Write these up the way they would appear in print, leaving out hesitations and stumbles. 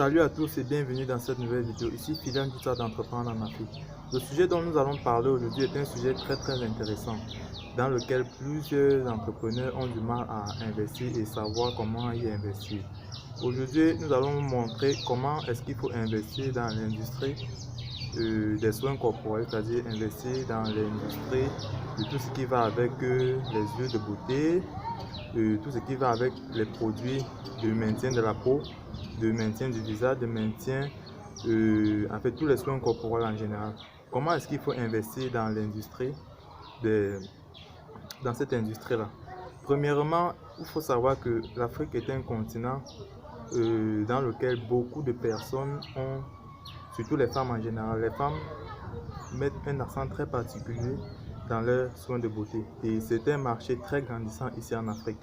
Salut à tous et bienvenue dans cette nouvelle vidéo. Ici Philan du tas d'entreprendre en Afrique. Le sujet dont nous allons parler aujourd'hui est un sujet très intéressant dans lequel plusieurs entrepreneurs ont du mal à investir et savoir comment y investir. Aujourd'hui, nous allons vous montrer comment est-ce qu'il faut investir dans l'industrie des soins corporels, c'est-à-dire investir dans l'industrie de tout ce qui va avec les huiles de beauté, tout ce qui va avec les produits de maintien de la peau, de maintien du visage, de maintien, en fait tous les soins corporels en général. Comment est-ce qu'il faut investir dans l'industrie, dans cette industrie-là? Premièrement, il faut savoir que l'Afrique est un continent dans lequel beaucoup de personnes ont, surtout les femmes en général, les femmes mettent un accent très particulier dans leurs soins de beauté. Et c'est un marché très grandissant ici en Afrique.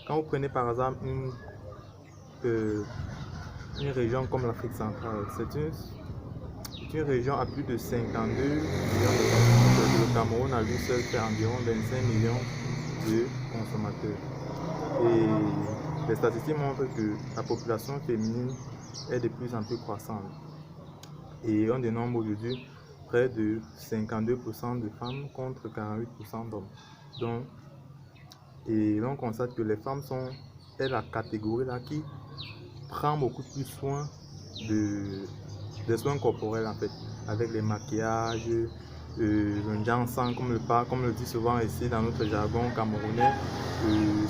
Quand vous prenez par exemple une région comme l'Afrique centrale, c'est une région à plus de 52 millions de consommateurs. Le Cameroun à lui seul fait environ 25 millions de consommateurs. Et les statistiques montrent que la population féminine est de plus en plus croissante. Et on dénombre aujourd'hui près de 52% de femmes contre 48% d'hommes. Et l'on constate que les femmes est la catégorie là qui prend beaucoup plus soin des soins corporels en fait, avec les maquillages, le jansan comme le dit souvent ici dans notre jargon camerounais,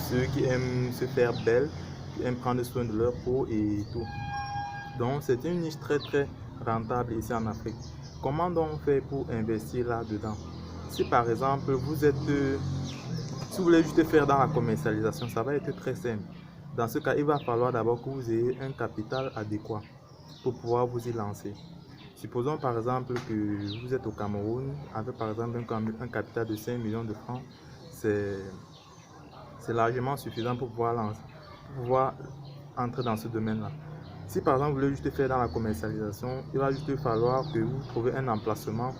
ceux qui aiment se faire belles, qui aiment prendre soin de leur peau et tout. Donc c'est une niche très rentable ici en Afrique. Comment donc on fait pour investir là-dedans? Si par exemple si vous voulez juste faire dans la commercialisation, ça va être très simple. Dans ce cas, il va falloir d'abord que vous ayez un capital adéquat pour pouvoir vous y lancer. Supposons par exemple que vous êtes au Cameroun avec par exemple un capital de 5 millions de francs. C'est largement suffisant pour pouvoir entrer dans ce domaine-là. Si par exemple vous voulez juste faire dans la commercialisation, il va juste falloir que vous trouviez un emplacement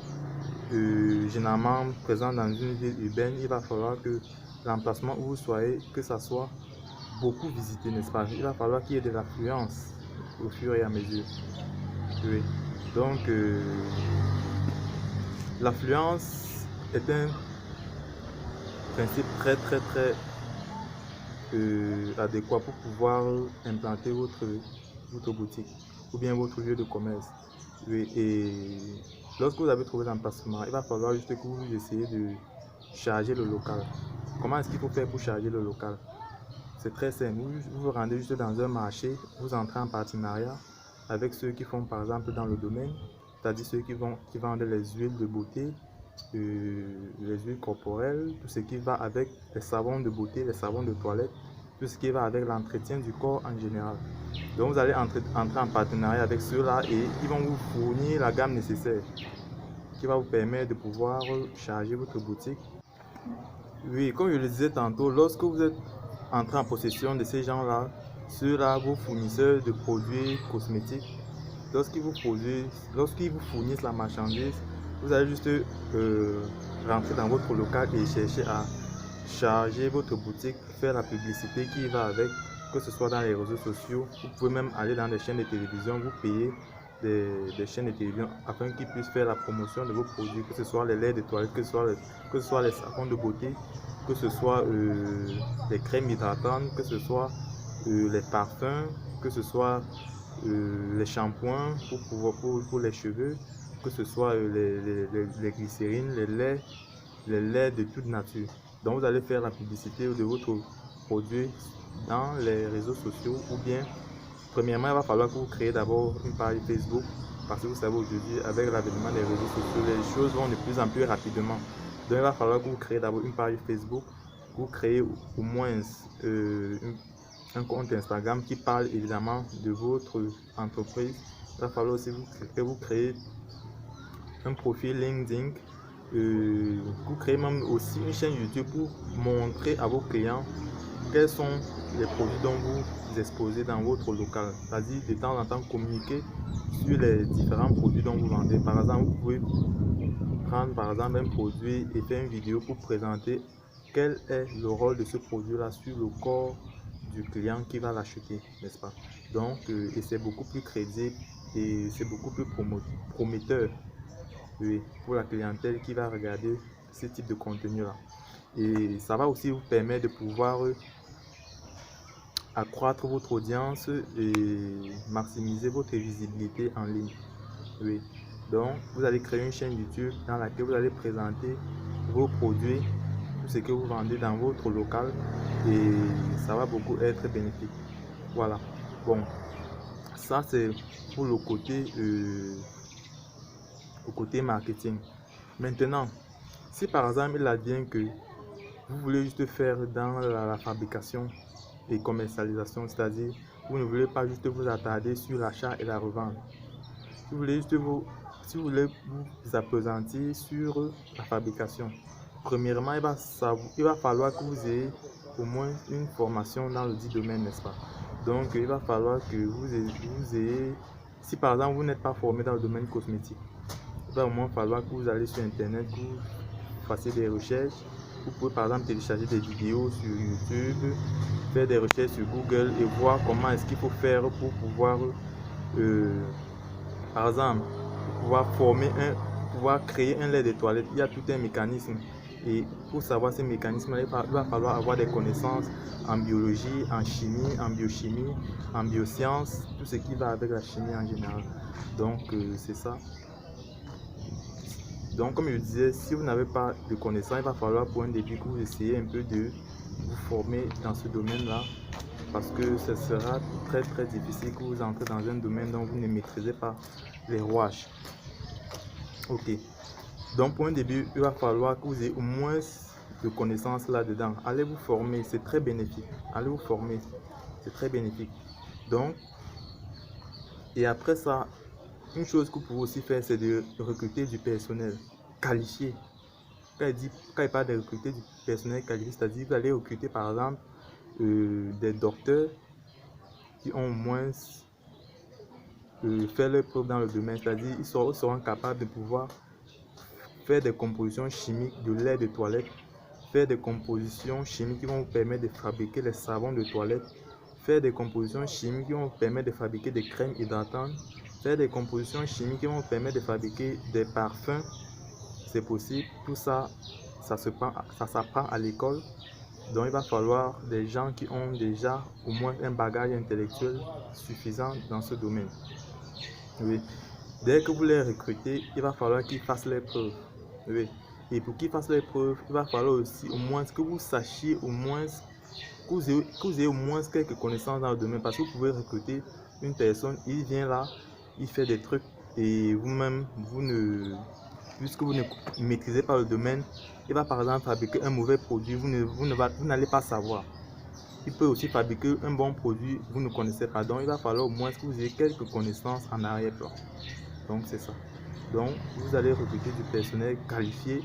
généralement présent dans une ville urbaine. Il va falloir que l'emplacement où vous soyez, que ça soit beaucoup visité, n'est-ce pas? Il va falloir qu'il y ait de l'affluence au fur et à mesure. Oui. Donc, l'affluence est un principe très adéquat pour pouvoir implanter votre boutique ou bien votre lieu de commerce. Oui. Et lorsque vous avez trouvé l'emplacement, il va falloir juste que vous essayez de charger le local. Comment est-ce qu'il faut faire pour charger le local? C'est très simple. Vous vous rendez juste dans un marché, vous entrez en partenariat avec ceux qui font par exemple dans le domaine, c'est-à-dire ceux qui vendent les huiles de beauté, les huiles corporelles, tout ce qui va avec les savons de beauté, les savons de toilette, tout ce qui va avec l'entretien du corps en général. Donc vous allez entrer en partenariat avec ceux-là et ils vont vous fournir la gamme nécessaire qui va vous permettre de pouvoir charger votre boutique. Oui, comme je le disais tantôt, lorsque vous êtes entré en possession de ces gens-là, ceux-là, vos fournisseurs de produits cosmétiques, lorsqu'ils vous fournissent la marchandise, vous allez juste rentrer dans votre local et chercher à charger votre boutique, faire la publicité qui va avec, que ce soit dans les réseaux sociaux. Vous pouvez même aller dans des chaînes de télévision, vous payez des chaînes de télévision afin qu'ils puissent faire la promotion de vos produits, que ce soit les laits de toilette, que ce soit les savons de beauté, que ce soit les crèmes hydratantes, que ce soit les parfums, que ce soit les shampoings pour les cheveux, que ce soit les glycérines, les laits de toute nature. Donc vous allez faire la publicité de votre produit dans les réseaux sociaux ou bien premièrement il va falloir que vous créez d'abord une page Facebook parce que vous savez aujourd'hui avec l'avènement des réseaux sociaux les choses vont de plus en plus rapidement. Donc il va falloir que vous créez d'abord une page Facebook, vous créez au moins un compte Instagram qui parle évidemment de votre entreprise. Il va falloir aussi que vous créez un profil LinkedIn. Vous créez même aussi une chaîne YouTube pour montrer à vos clients quels sont les produits dont vous exposez dans votre local. C'est-à-dire de temps en temps communiquer sur les différents produits dont vous vendez. Par exemple, vous pouvez prendre par exemple un produit et faire une vidéo pour présenter quel est le rôle de ce produit-là sur le corps du client qui va l'acheter, n'est-ce pas? Donc, et c'est beaucoup plus crédible et c'est beaucoup plus prometteur, oui, pour la clientèle qui va regarder ce type de contenu-là. Et ça va aussi vous permettre de pouvoir accroître votre audience et maximiser votre visibilité en ligne. Oui. Donc, vous allez créer une chaîne YouTube dans laquelle vous allez présenter vos produits, tout ce que vous vendez dans votre local, et ça va beaucoup être bénéfique. Voilà. Bon, ça c'est pour le côté marketing. Maintenant, si par exemple il advient que vous voulez juste faire dans la fabrication et commercialisation, c'est-à-dire vous ne voulez pas juste vous attarder sur l'achat et la revente. Si vous voulez juste vous appesantir sur la fabrication, premièrement, il va falloir que vous ayez au moins une formation dans le dit domaine, n'est-ce pas? Donc, il va falloir que vous ayez, si par exemple vous n'êtes pas formé dans le domaine cosmétique, il va au moins falloir que vous allez sur Internet, que vous fassiez des recherches. Vous pouvez par exemple télécharger des vidéos sur YouTube, faire des recherches sur Google et voir comment est-ce qu'il faut faire pour pouvoir, par exemple, pour pouvoir créer un lait de toilette. Il y a tout un mécanisme. Et pour savoir ces mécanismes, il va falloir avoir des connaissances en biologie, en chimie, en biochimie, en biosciences, tout ce qui va avec la chimie en général. Donc, c'est ça. Donc, comme je disais, si vous n'avez pas de connaissances, il va falloir pour un début que vous essayez un peu de vous former dans ce domaine-là, parce que ce sera très très difficile que vous entrez dans un domaine dont vous ne maîtrisez pas les rouages. Ok. Donc, pour un début, il va falloir que vous ayez au moins de connaissances là-dedans. Allez vous former, c'est très bénéfique. Allez vous former, c'est très bénéfique. Donc, et après ça, une chose que vous pouvez aussi faire, c'est de recruter du personnel qualifié. Quand il parle de recruter du personnel qualifié, c'est-à-dire que vous allez recruter par exemple des docteurs qui ont au moins fait leur preuve dans le domaine, c'est-à-dire ils seront capables de pouvoir faire des compositions chimiques de lait de toilette, faire des compositions chimiques qui vont vous permettre de fabriquer les savons de toilette, faire des compositions chimiques qui vont vous permettre de fabriquer des crèmes hydratantes, faire des compositions chimiques qui vont vous permettre de fabriquer des parfums. C'est possible. Tout ça, ça s'apprend à l'école. Donc, il va falloir des gens qui ont déjà au moins un bagage intellectuel suffisant dans ce domaine. Oui. Dès que vous les recrutez, il va falloir qu'ils fassent les preuves. Oui. Et pour qu'ils fassent les preuves, il va falloir aussi au moins que vous sachiez au moins, que vous ayez au moins quelques connaissances dans le domaine. Parce que vous pouvez recruter une personne, il vient là, il fait des trucs et vous-même, puisque vous ne maîtrisez pas le domaine, il va par exemple fabriquer un mauvais produit, vous n'allez pas savoir. Il peut aussi fabriquer un bon produit, vous ne connaissez pas. Donc, il va falloir au moins que vous ayez quelques connaissances en arrière-plan. Donc, c'est ça. Donc, vous allez recruter du personnel qualifié,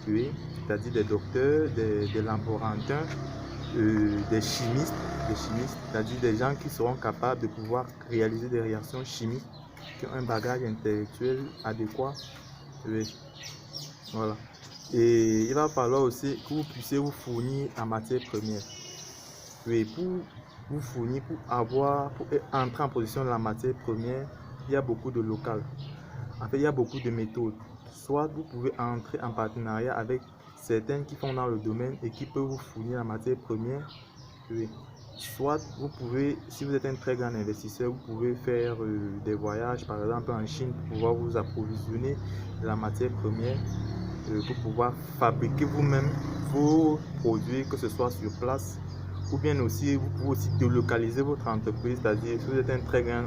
oui, c'est-à-dire des docteurs, des laborantins, des chimistes, c'est-à-dire des gens qui seront capables de pouvoir réaliser des réactions chimiques, qui ont un bagage intellectuel adéquat. Oui, voilà. Et il va falloir aussi que vous puissiez vous fournir en matière première. Oui, pour vous fournir, pour entrer en position de la matière première, il y a beaucoup de local. En fait, il y a beaucoup de méthodes. Soit vous pouvez entrer en partenariat avec certaines qui font dans le domaine et qui peuvent vous fournir la matière première. Oui. Soit vous pouvez, si vous êtes un très grand investisseur, vous pouvez faire des voyages, par exemple en Chine, pour pouvoir vous approvisionner de la matière première, pour pouvoir fabriquer vous-même vos produits, que ce soit sur place, ou bien aussi, vous pouvez aussi délocaliser votre entreprise, c'est-à-dire si vous êtes un très grand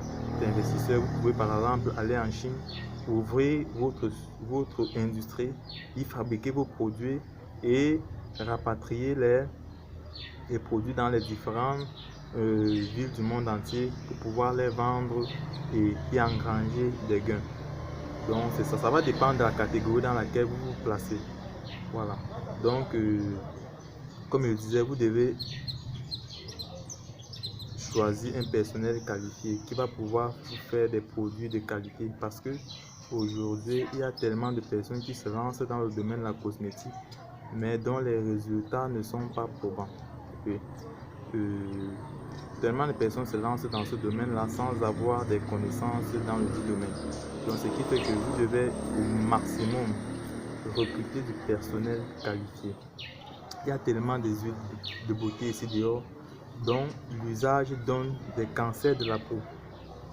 investisseur, vous pouvez par exemple aller en Chine, ouvrir votre industrie, y fabriquer vos produits et rapatrier les produits dans les différentes villes du monde entier pour pouvoir les vendre et y engranger des gains. Donc c'est ça, ça va dépendre de la catégorie dans laquelle vous vous placez. Voilà. Donc comme je disais, vous devez choisir un personnel qualifié qui va pouvoir vous faire des produits de qualité, parce que aujourd'hui il y a tellement de personnes qui se lancent dans le domaine de la cosmétique mais dont les résultats ne sont pas probants. Et, tellement de personnes se lancent dans ce domaine-là sans avoir des connaissances dans le dit domaine. Donc, ce qui fait que vous devez au maximum recruter du personnel qualifié. Il y a tellement des huiles de beauté ici dehors dont l'usage donne des cancers de la peau.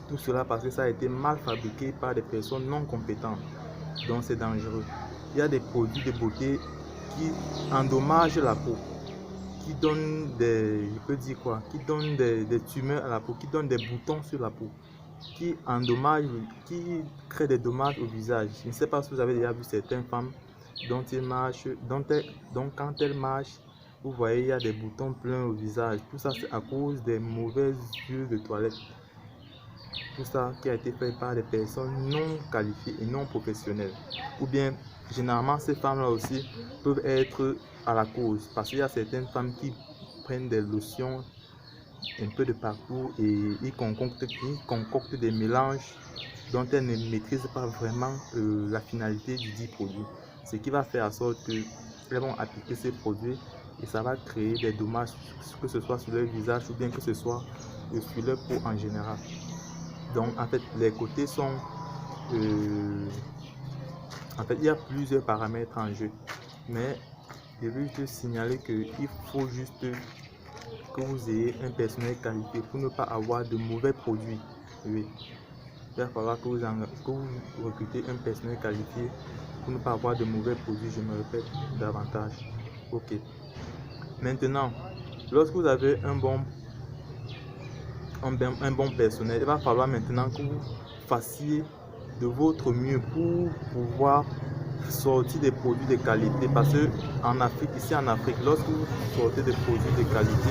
Tout cela parce que ça a été mal fabriqué par des personnes non compétentes. Donc c'est dangereux. Il y a des produits de beauté qui endommagent la peau, qui donnent des, je peux dire quoi, qui donnent des tumeurs à la peau, qui donnent des boutons sur la peau, qui endommagent, qui créent des dommages au visage. Je ne sais pas si vous avez déjà vu certaines femmes dont quand elles marchent, vous voyez, il y a des boutons pleins au visage. Tout ça, c'est à cause des mauvaises huiles de toilette. Tout ça qui a été fait par des personnes non qualifiées et non professionnelles. Ou bien, généralement, ces femmes-là aussi peuvent être à la cause. Parce qu'il y a certaines femmes qui prennent des lotions un peu de partout et ils concoctent des mélanges dont elles ne maîtrisent pas vraiment la finalité du dit produit. Ce qui va faire en sorte qu'elles vont appliquer ces produits et ça va créer des dommages, que ce soit sur leur visage ou bien que ce soit sur leur peau en général. Donc en fait, les côtés sont... en fait, il y a plusieurs paramètres en jeu. Mais je veux juste signaler qu'il faut juste que vous ayez un personnel qualifié pour ne pas avoir de mauvais produits. Oui. Il va falloir que vous recrutez un personnel qualifié pour ne pas avoir de mauvais produits, je me répète davantage. Ok. Maintenant, lorsque vous avez un bon personnel, il va falloir maintenant que vous fassiez de votre mieux pour pouvoir sortir des produits de qualité. Parce que ici en Afrique, lorsque vous sortez des produits de qualité,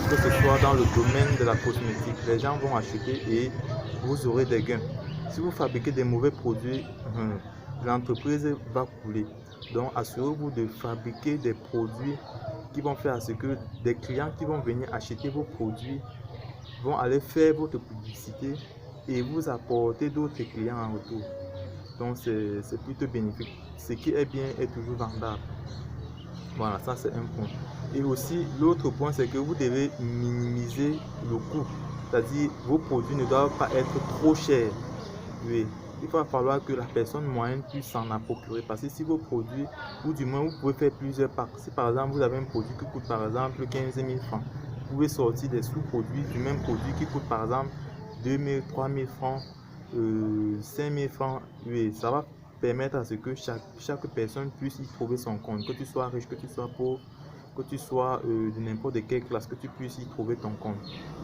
que ce soit dans le domaine de la cosmétique, les gens vont acheter et vous aurez des gains. Si vous fabriquez des mauvais produits, l'entreprise va couler. Donc assurez-vous de fabriquer des produits qui vont faire à ce que des clients qui vont venir acheter vos produits vont aller faire votre publicité et vous apporter d'autres clients en retour. Donc c'est plutôt bénéfique. Ce qui est bien est toujours vendable. Voilà, ça c'est un point. Et aussi l'autre point, c'est que vous devez minimiser le coût. C'est-à-dire vos produits ne doivent pas être trop chers. Oui. Il va falloir que la personne moyenne puisse s'en procurer. Parce que si vos produits, ou du moins vous pouvez faire plusieurs packs. Si par exemple vous avez un produit qui coûte par exemple 15 000 francs, vous pouvez sortir des sous-produits du même produit qui coûte par exemple 2 000, 3 000 francs, 5 000 francs. Oui, ça va permettre à ce que chaque personne puisse y trouver son compte. Que tu sois riche, que tu sois pauvre, que tu sois de n'importe quelle classe, que tu puisses y trouver ton compte.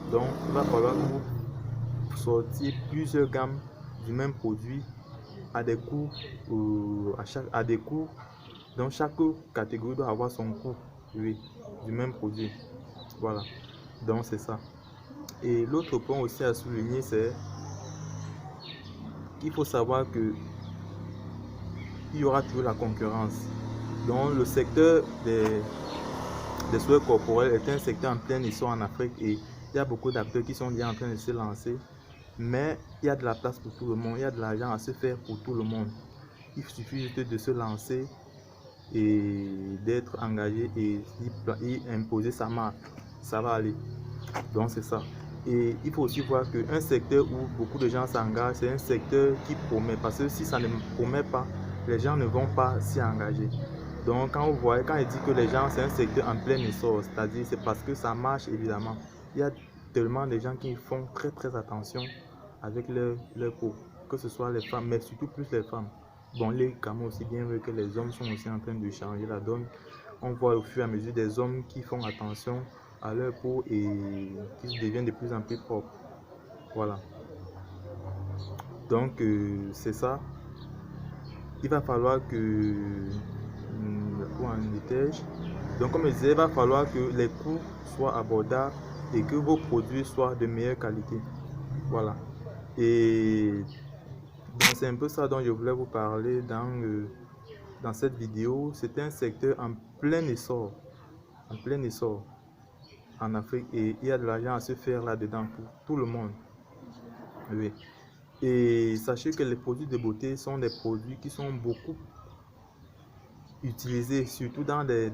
Donc, il va falloir que vous sortiez plusieurs gammes du même produit à des coûts, à des coûts. Donc, chaque catégorie doit avoir son coût, oui, du même produit. Voilà, donc c'est ça. Et l'autre point aussi à souligner, c'est qu'il faut savoir que il y aura toujours la concurrence. Donc le secteur des soins corporels est un secteur en plein essor en Afrique et il y a beaucoup d'acteurs qui sont déjà en train de se lancer. Mais il y a de la place pour tout le monde, il y a de l'argent à se faire pour tout le monde. Il suffit juste de se lancer et d'être engagé et imposer sa marque. Ça va aller. Donc c'est ça. Et il faut aussi voir qu'un secteur où beaucoup de gens s'engagent, c'est un secteur qui promet. Parce que si ça ne promet pas, les gens ne vont pas s'y engager. Donc quand vous voyez, quand il dit que les gens, c'est un secteur en plein essor, c'est-à-dire c'est parce que ça marche évidemment. Il y a tellement de gens qui font très attention avec leur peau, que ce soit les femmes, mais surtout plus les femmes. Bon, les gamins aussi, bien vu que les hommes sont aussi en train de changer la donne. On voit au fur et à mesure des hommes qui font attention à leur peau et qui deviennent de plus en plus propres. Voilà. Donc, c'est ça. Il va falloir que... Où en étais-je? Donc, comme je disais, il va falloir que les coûts soient abordables et que vos produits soient de meilleure qualité. Voilà. Et c'est un peu ça dont je voulais vous parler dans cette vidéo. C'est un secteur en plein essor. En plein essor en Afrique et il y a de l'argent à se faire là-dedans pour tout le monde. Oui. Et sachez que les produits de beauté sont des produits qui sont beaucoup utilisés, surtout dans des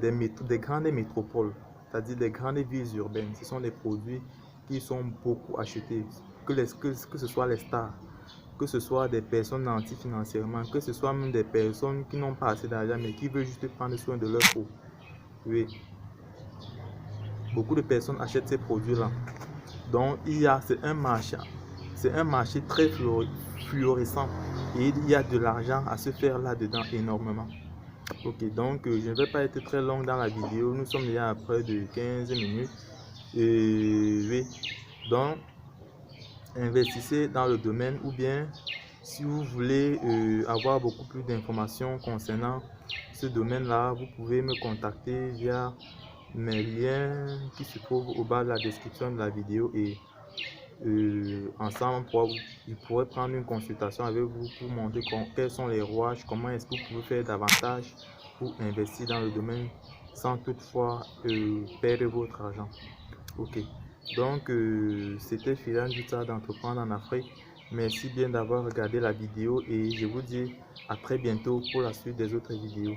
grandes métropoles, c'est-à-dire des grandes villes urbaines. Ce sont des produits qui sont beaucoup achetés, que ce soit les stars, que ce soit des personnes nantis financièrement, que ce soit même des personnes qui n'ont pas assez d'argent mais qui veulent juste prendre soin de leur peau. Oui, beaucoup de personnes achètent ces produits-là. Donc c'est un marché très florissant et il y a de l'argent à se faire là-dedans énormément. Ok, donc je ne vais pas être très long dans la vidéo, nous sommes déjà à près de 15 minutes. Oui, donc investissez dans le domaine, ou bien si vous voulez avoir beaucoup plus d'informations concernant ce domaine-là, vous pouvez me contacter via mes liens qui se trouvent au bas de la description de la vidéo, et ensemble il pourrait prendre une consultation avec vous pour montrer quels sont les rouages, comment est-ce que vous pouvez faire davantage pour investir dans le domaine sans toutefois perdre votre argent. Ok, donc c'était Firan Juta d'Entreprendre en Afrique. Merci bien d'avoir regardé la vidéo et je vous dis à très bientôt pour la suite des autres vidéos.